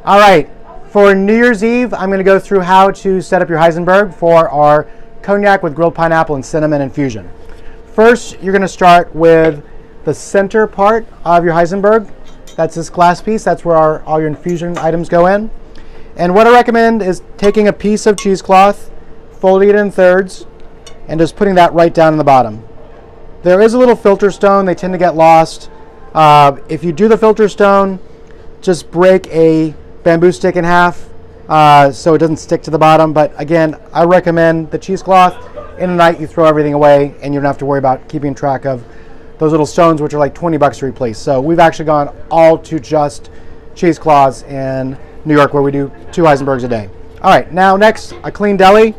All right, for New Year's Eve, I'm going to go through how to set up your Heizenberg for our cognac with grilled pineapple and cinnamon infusion. First, you're going to start with the center part of your Heizenberg. That's this glass piece. That's where all your infusion items go in. And what I recommend is taking a piece of cheesecloth, folding it in thirds, and just putting that right down in the bottom. There is a little filter stone. They tend to get lost. If you do the filter stone, just break a bamboo stick in half so it doesn't stick to the bottom. But again, I recommend the cheesecloth. In the night, you throw everything away, and you don't have to worry about keeping track of those little stones, which are like 20 bucks to replace. So we've actually gone all to just cheesecloths in New York, where we do 2 Heizenbergs a day. All right, now next, a clean deli.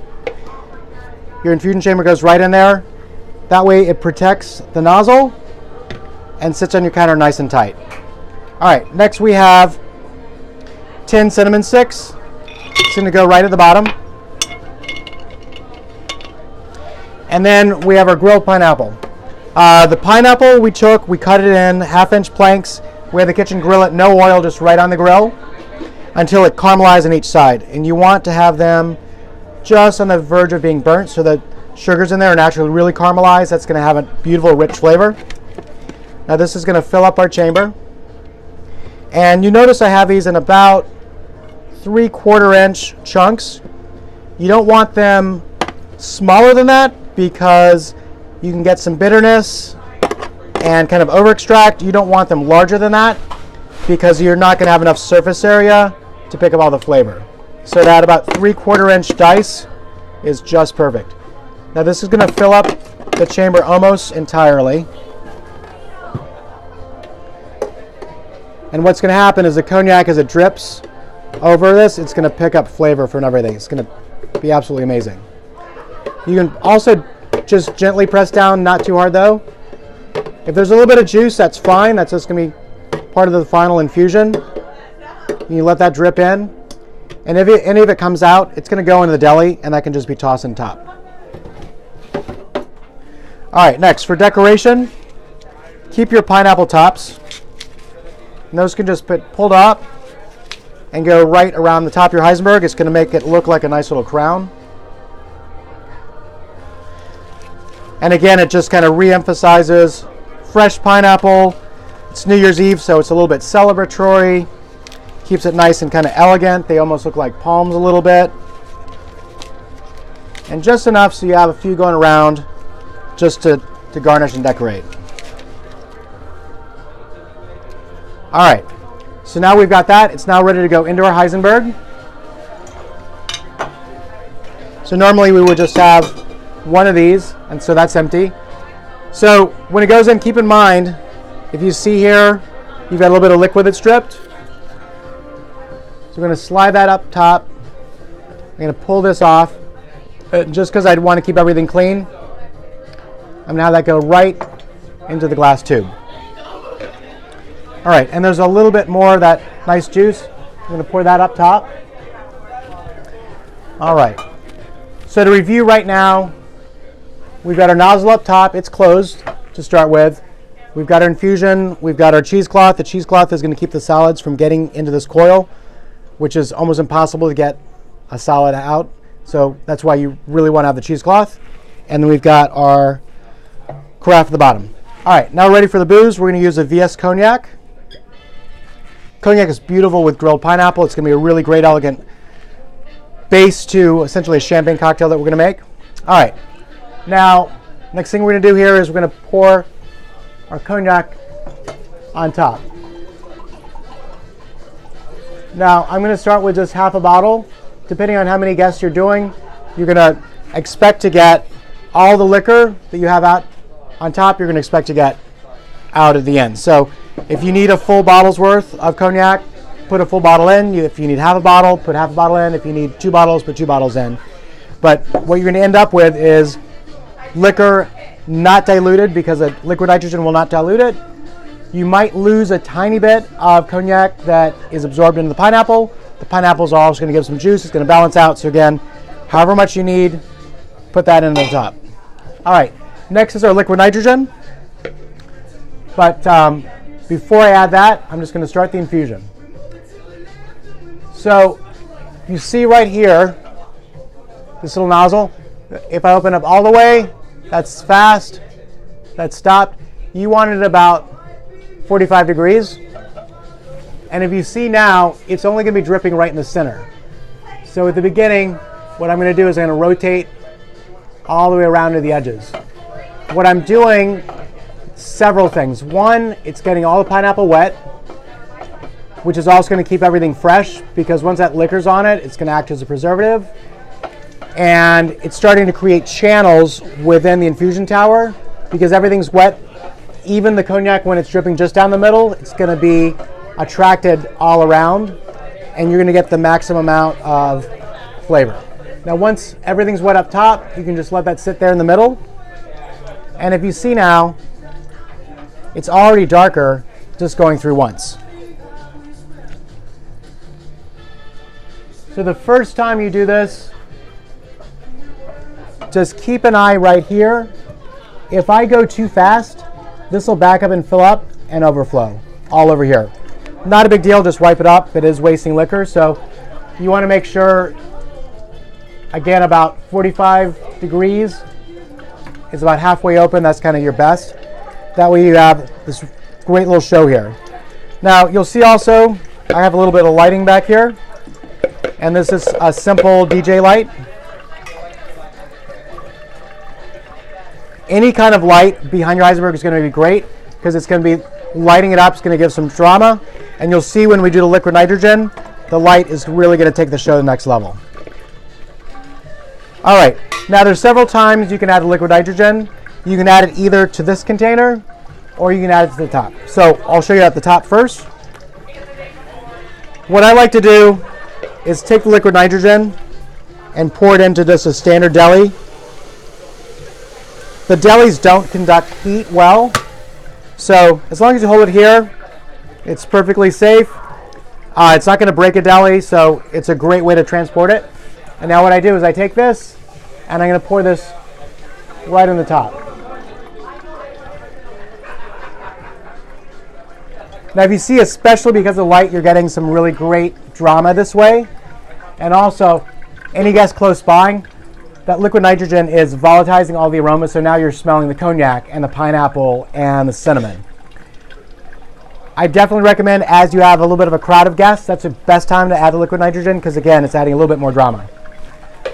Your infusion chamber goes right in there. That way it protects the nozzle and sits on your counter nice and tight. All right, next we have tin cinnamon sticks. It's going to go right at the bottom. And then we have our grilled pineapple. The pineapple we cut it in 1/2-inch planks. We have the kitchen grill it, no oil, just right on the grill until it caramelizes on each side. And you want to have them just on the verge of being burnt so the sugars in there are naturally really caramelized. That's going to have a beautiful, rich flavor. Now this is going to fill up our chamber. And you notice I have these in about 3/4-inch chunks. You don't want them smaller than that because you can get some bitterness and kind of over extract. You don't want them larger than that because you're not going to have enough surface area to pick up all the flavor. So that about 3/4-inch dice is just perfect. Now this is going to fill up the chamber almost entirely. And what's going to happen is the cognac, as it drips over this, it's going to pick up flavor from everything. It's going to be absolutely amazing. You can also just gently press down, not too hard though. If there's a little bit of juice, that's fine. That's just going to be part of the final infusion. You let that drip in. And if any of it comes out, it's going to go into the deli, and that can just be tossed on top. All right, next, for decoration, keep your pineapple tops. And those can just be pulled up and go right around the top of your Heizenberg. It's going to make it look like a nice little crown. And again, it just kind of re-emphasizes fresh pineapple. It's New Year's Eve, so it's a little bit celebratory. Keeps it nice and kind of elegant. They almost look like palms a little bit. And just enough so you have a few going around just to garnish and decorate. All right, so now we've got that. It's now ready to go into our Heizenberg. So normally we would just have one of these, and so that's empty. So when it goes in, keep in mind, if you see here, you've got a little bit of liquid that's dripped. So we're going to slide that up top. I'm going to pull this off, just because I'd want to keep everything clean. I'm going to have that go right into the glass tube. All right, and there's a little bit more of that nice juice. I'm going to pour that up top. All right, so to review right now, we've got our nozzle up top. It's closed to start with. We've got our infusion. We've got our cheesecloth. The cheesecloth is going to keep the solids from getting into this coil, which is almost impossible to get a solid out. So that's why you really want to have the cheesecloth. And then we've got our carafe at the bottom. All right, now we're ready for the booze. We're going to use a VS Cognac. Cognac is beautiful with grilled pineapple. It's going to be a really great, elegant base to essentially a champagne cocktail that we're going to make. All right. Now, next thing we're going to do here is we're going to pour our cognac on top. Now, I'm going to start with just half a bottle. Depending on how many guests you're doing, you're going to expect to get all the liquor that you have out on top, you're going to expect to get out at the end. So if you need a full bottle's worth of cognac, put a full bottle in. If you need half a bottle, put half a bottle in. If you need 2 bottles, put 2 bottles in. But what you're going to end up with is liquor not diluted, because the liquid nitrogen will not dilute it. You might lose a tiny bit of cognac that is absorbed into the pineapple. The pineapples are also going to give some juice. It's going to balance out. So again, however much you need, put that in the top. All right, next is our liquid nitrogen. But before I add that, I'm just going to start the infusion. So you see right here, this little nozzle. If I open up all the way, that's fast, that's stopped. You want it about 45 degrees. And if you see now, it's only going to be dripping right in the center. So at the beginning, what I'm going to do is I'm going to rotate all the way around to the edges. What I'm doing, several things. One, it's getting all the pineapple wet, which is also going to keep everything fresh, because once that liquor's on it, it's going to act as a preservative. And it's starting to create channels within the infusion tower, because everything's wet. Even the cognac, when it's dripping just down the middle, it's going to be attracted all around, and you're going to get the maximum amount of flavor. Now once everything's wet up top, you can just let that sit there in the middle. And if you see now, it's already darker just going through once. So the first time you do this, just keep an eye right here. If I go too fast, this will back up and fill up and overflow all over here. Not a big deal, just wipe it up. It is wasting liquor, so you want to make sure, again, about 45 degrees is about halfway open. That's kind of your best. That way you have this great little show here. Now you'll see also I have a little bit of lighting back here, and this is a simple DJ light. Any kind of light behind your Heizenberg is going to be great, because it's going to be lighting it up. It's going to give some drama, and you'll see when we do the liquid nitrogen, the light is really going to take the show to the next level. All right, now there's several times you can add the liquid nitrogen. You can add it either to this container, or you can add it to the top. So I'll show you at the top first. What I like to do is take the liquid nitrogen and pour it into just a standard deli. The delis don't conduct heat well, so as long as you hold it here, it's perfectly safe. It's not going to break a deli, so it's a great way to transport it. And now what I do is I take this, and I'm going to pour this right on the top. Now if you see, especially because of the light, you're getting some really great drama this way. And also, any guest close by, that liquid nitrogen is volatilizing all the aromas, so now you're smelling the cognac and the pineapple and the cinnamon. I definitely recommend, as you have a little bit of a crowd of guests, that's the best time to add the liquid nitrogen, because again, it's adding a little bit more drama.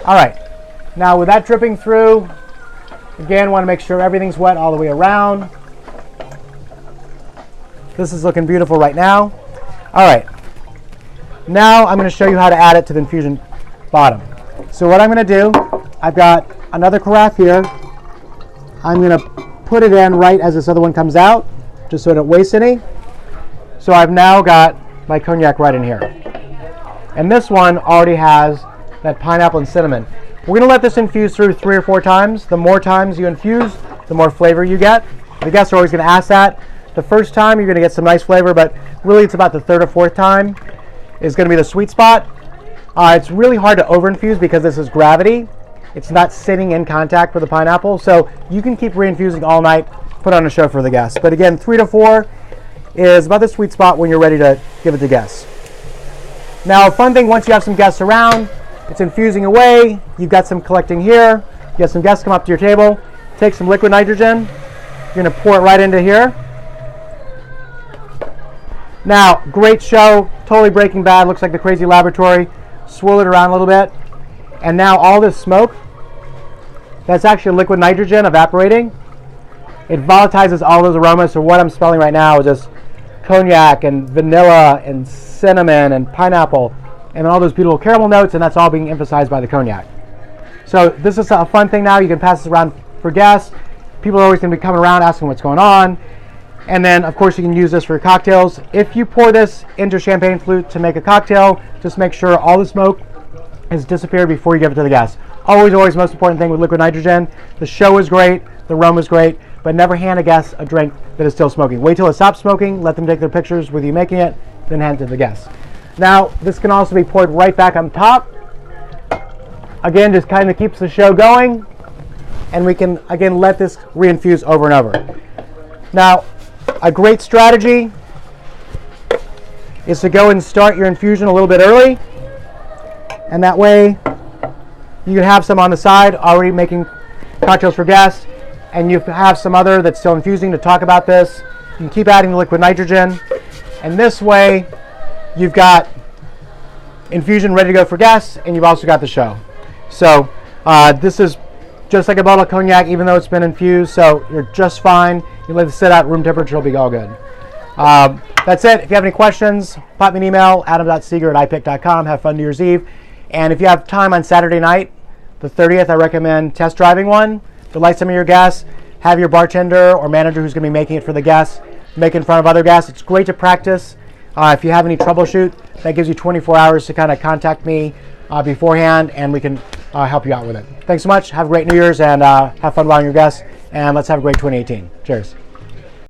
All right, now with that dripping through, again, want to make sure everything's wet all the way around. This is looking beautiful right now. All right, now I'm going to show you how to add it to the infusion bottom. So what I'm going to do, I've got another carafe here. I'm going to put it in right as this other one comes out, just so I don't waste any. So I've now got my cognac right in here. And this one already has that pineapple and cinnamon. We're going to let this infuse through 3 or 4 times. The more times you infuse, the more flavor you get. The guests are always going to ask that. The first time you're going to get some nice flavor, but really it's about the 3rd or 4th time is going to be the sweet spot. It's really hard to over-infuse because this is gravity. It's not sitting in contact with the pineapple, so you can keep re-infusing all night, put on a show for the guests. But again, 3 to 4 is about the sweet spot when you're ready to give it to guests. Now, a fun thing, once you have some guests around, it's infusing away, you've got some collecting here, you got some guests come up to your table, take some liquid nitrogen, you're going to pour it right into here. Now, great show, totally Breaking Bad, looks like the crazy laboratory. Swirl it around a little bit, and now all this smoke, that's actually liquid nitrogen evaporating. It volatilizes all those aromas, so what I'm smelling right now is just cognac and vanilla and cinnamon and pineapple and all those beautiful caramel notes, and that's all being emphasized by the cognac. So this is a fun thing now. You can pass this around for guests. People are always going to be coming around asking what's going on. And then, of course, you can use this for your cocktails. If you pour this into a champagne flute to make a cocktail, just make sure all the smoke has disappeared before you give it to the guests. Always, the most important thing with liquid nitrogen. The show is great, the aroma is great, but never hand a guest a drink that is still smoking. Wait till it stops smoking, let them take their pictures with you making it, then hand it to the guests. Now, this can also be poured right back on top. Again, just kind of keeps the show going, and we can, again, let this re-infuse over and over. Now, a great strategy is to go and start your infusion a little bit early. And that way you can have some on the side already making cocktails for guests, and you have some other that's still infusing to talk about this. You can keep adding the liquid nitrogen, and this way you've got infusion ready to go for guests, and you've also got the show. So this is just like a bottle of cognac, even though it's been infused, so you're just fine. You let it sit at room temperature, it'll be all good. That's it. If you have any questions, pop me an email, adam.seger@ipic.com. Have fun New Year's Eve. And if you have time on Saturday night, the 30th, I recommend test driving one. Delight some of your guests. Have your bartender or manager who's going to be making it for the guests make it in front of other guests. It's great to practice. If you have any troubleshoot, that gives you 24 hours to kind of contact me beforehand, and we can help you out with it. Thanks so much. Have a great New Year's, and have fun wowing your guests. And let's have a great 2018. Cheers.